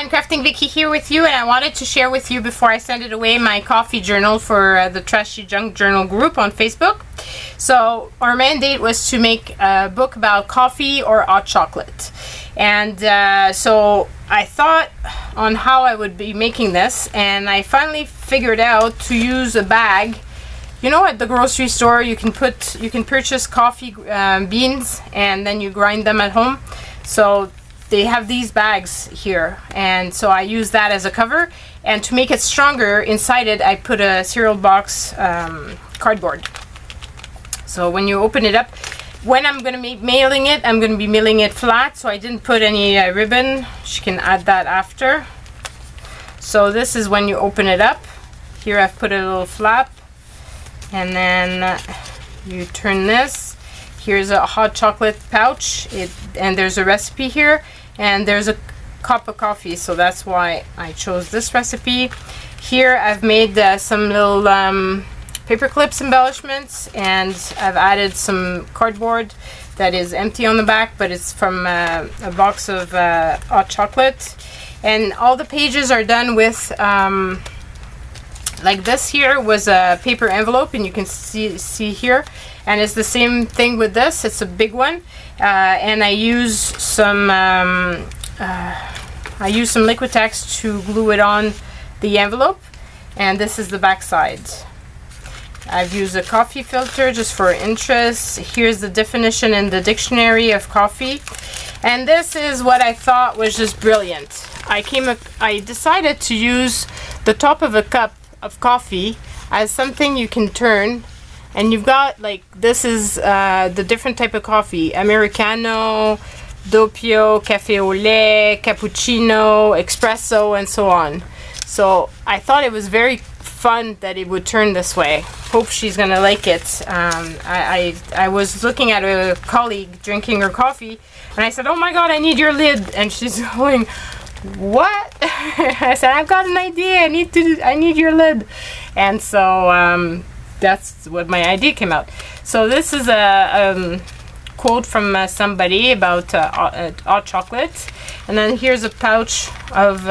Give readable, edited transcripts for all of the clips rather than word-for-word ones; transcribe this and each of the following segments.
everyone, Crafting Vicky here with you, and I wanted to share with you before I send it away my coffee journal for the Trashy Junk Journal group on Facebook. So our mandate was to make a book about coffee or hot chocolate, and so I thought on how I would be making this, and I finally figured out to use a bag. You know, at the grocery store you can purchase coffee beans and then you grind them at home. So they have these bags here, and so I use that as a cover, and to make it stronger inside it I put a cereal box cardboard. So when you open it up, when I'm going to be mailing it, I'm going to be mailing it flat, so I didn't put any ribbon. You can add that after. So this is when you open it up. Here I've put a little flap, and then you turn this. Here's a hot chocolate pouch, and there's a recipe here, and there's a cup of coffee, so that's why I chose this recipe. Here I've made some little paper clips embellishments, and I've added some cardboard that is empty on the back, but it's from a box of hot chocolate. And all the pages are done with like this. Here was a paper envelope, and you can see here, and it's the same thing with this. It's a big one, and I use some Liquitex to glue it on the envelope, and this is the back side. I've used a coffee filter just for interest. Here's the definition in the dictionary of coffee, and this is what I thought was just brilliant. I decided to use the top of a cup of coffee as something you can turn, and you've got, like, this is the different type of coffee: Americano, doppio, cafe au lait, cappuccino, espresso, and so on. So I thought it was very fun that it would turn this way. Hope she's gonna like it. I was looking at a colleague drinking her coffee, and I said, "Oh my god, I need your lid," and she's going, "What?" I said, "I've got an idea. I need your lid." And so that's what my idea came out. So this is a quote from somebody about hot chocolate, and then here's a pouch of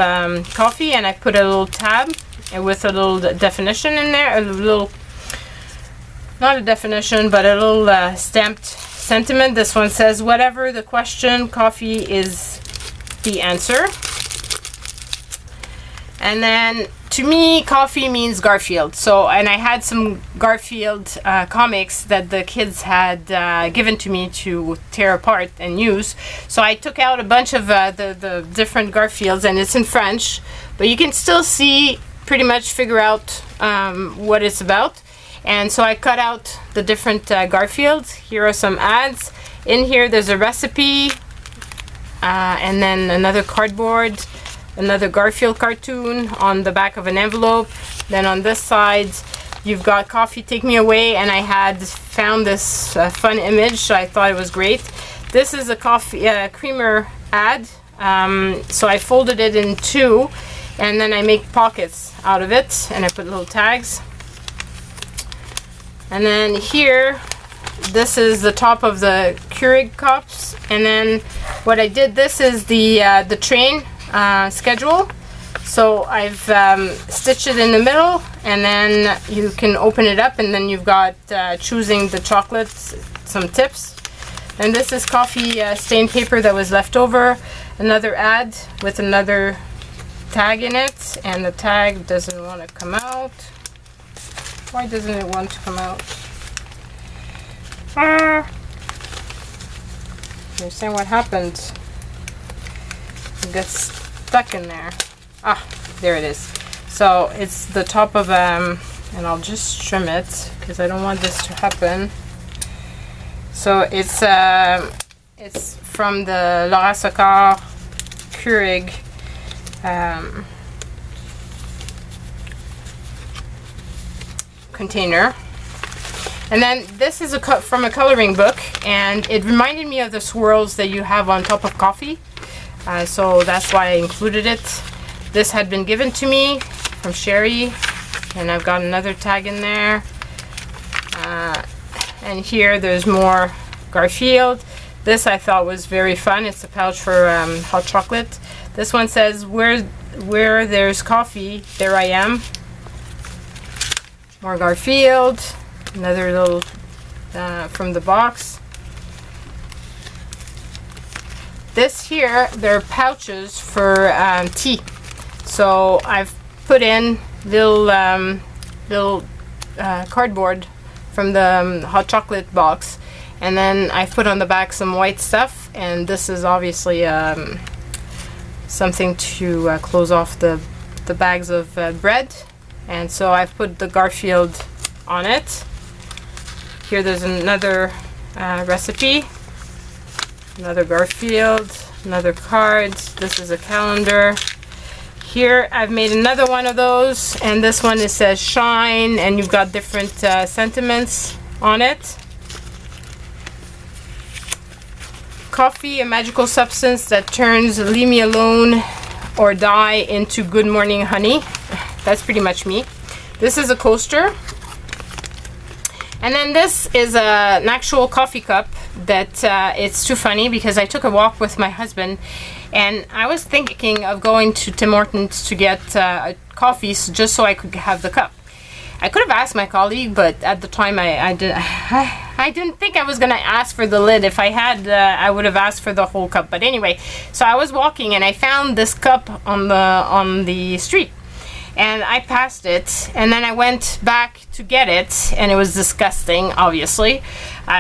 coffee, and I put a little tab with a little definition in there, a little, not a definition, but a little stamped sentiment. This one says, "Whatever the question, coffee is the answer." And then to me, coffee means Garfield. So, and I had some Garfield comics that the kids had given to me to tear apart and use. So I took out a bunch of the different Garfields, and it's in French, but you can still pretty much figure out what it's about. And so I cut out the different Garfields. Here are some ads. In here there's a recipe, and then another cardboard, another Garfield cartoon on the back of an envelope. Then on this side you've got Coffee Take Me Away, and I had found this fun image, so I thought it was great. This is a coffee creamer ad, so I folded it in two, and then I make pockets out of it, and I put little tags. And then here, this is the top of the Keurig cups, and then what I did, this is the train schedule. So I've stitched it in the middle, and then you can open it up, and then you've got choosing the chocolates, some tips. And this is coffee stained paper that was left over. Another ad with another tag in it, and the tag doesn't want to come out. Why doesn't it want to come out? You're saying what happened? It gets stuck in there. Ah, there it is. So it's the top of and I'll just trim it because I don't want this to happen. So it's from the Laura Soccer Keurig container. And then this is from a coloring book, and it reminded me of the swirls that you have on top of coffee. So that's why I included it. This had been given to me from Sherry, and I've got another tag in there. And here there's more Garfield. This I thought was very fun. It's a pouch for hot chocolate. This one says, where there's coffee, there I am. More Garfield. Another little from the box. This here, they're pouches for tea. So I've put in little cardboard from the hot chocolate box, and then I've put on the back some white stuff, and this is obviously something to close off the bags of bread. And so I've put the Garfield on it. Here there's another recipe, another Garfield, another card. This is a calendar. Here I've made another one of those, and this one, it says shine, and you've got different sentiments on it. Coffee, a magical substance that turns leave me alone or die into good morning honey. That's pretty much me. This is a coaster. And then this is an actual coffee cup that it's too funny because I took a walk with my husband, and I was thinking of going to Tim Hortons to get coffees just so I could have the cup. I could have asked my colleague, but at the time I didn't think I was going to ask for the lid. If I had, I would have asked for the whole cup. But anyway, so I was walking and I found this cup on the street. And I passed it, and then I went back to get it, and it was disgusting, obviously.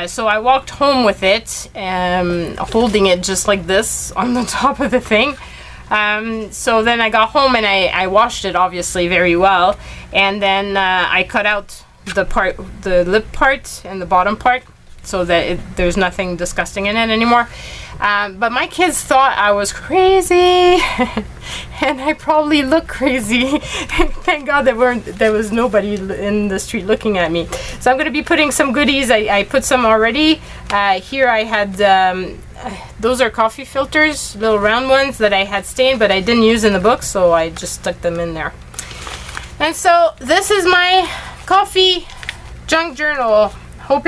So I walked home with it, holding it just like this on the top of the thing. So then I got home and I washed it, obviously, very well. And then I cut out the lip part and the bottom part, so that there's nothing disgusting in it anymore. But my kids thought I was crazy, and I probably look crazy. Thank God there was nobody in the street looking at me. So I'm going to be putting some goodies. I put some already. Here I had, those are coffee filters, little round ones that I had stained, but I didn't use in the book, so I just stuck them in there. And so this is my coffee junk journal. Hope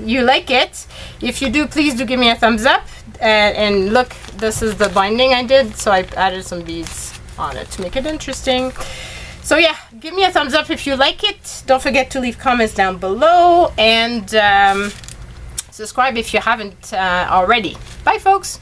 you like it. If you do, please do give me a thumbs up. And look, this is the binding I did, so I added some beads on it to make it interesting. So yeah, give me a thumbs up if you like it. Don't forget to leave comments down below, and subscribe if you haven't already. Bye folks.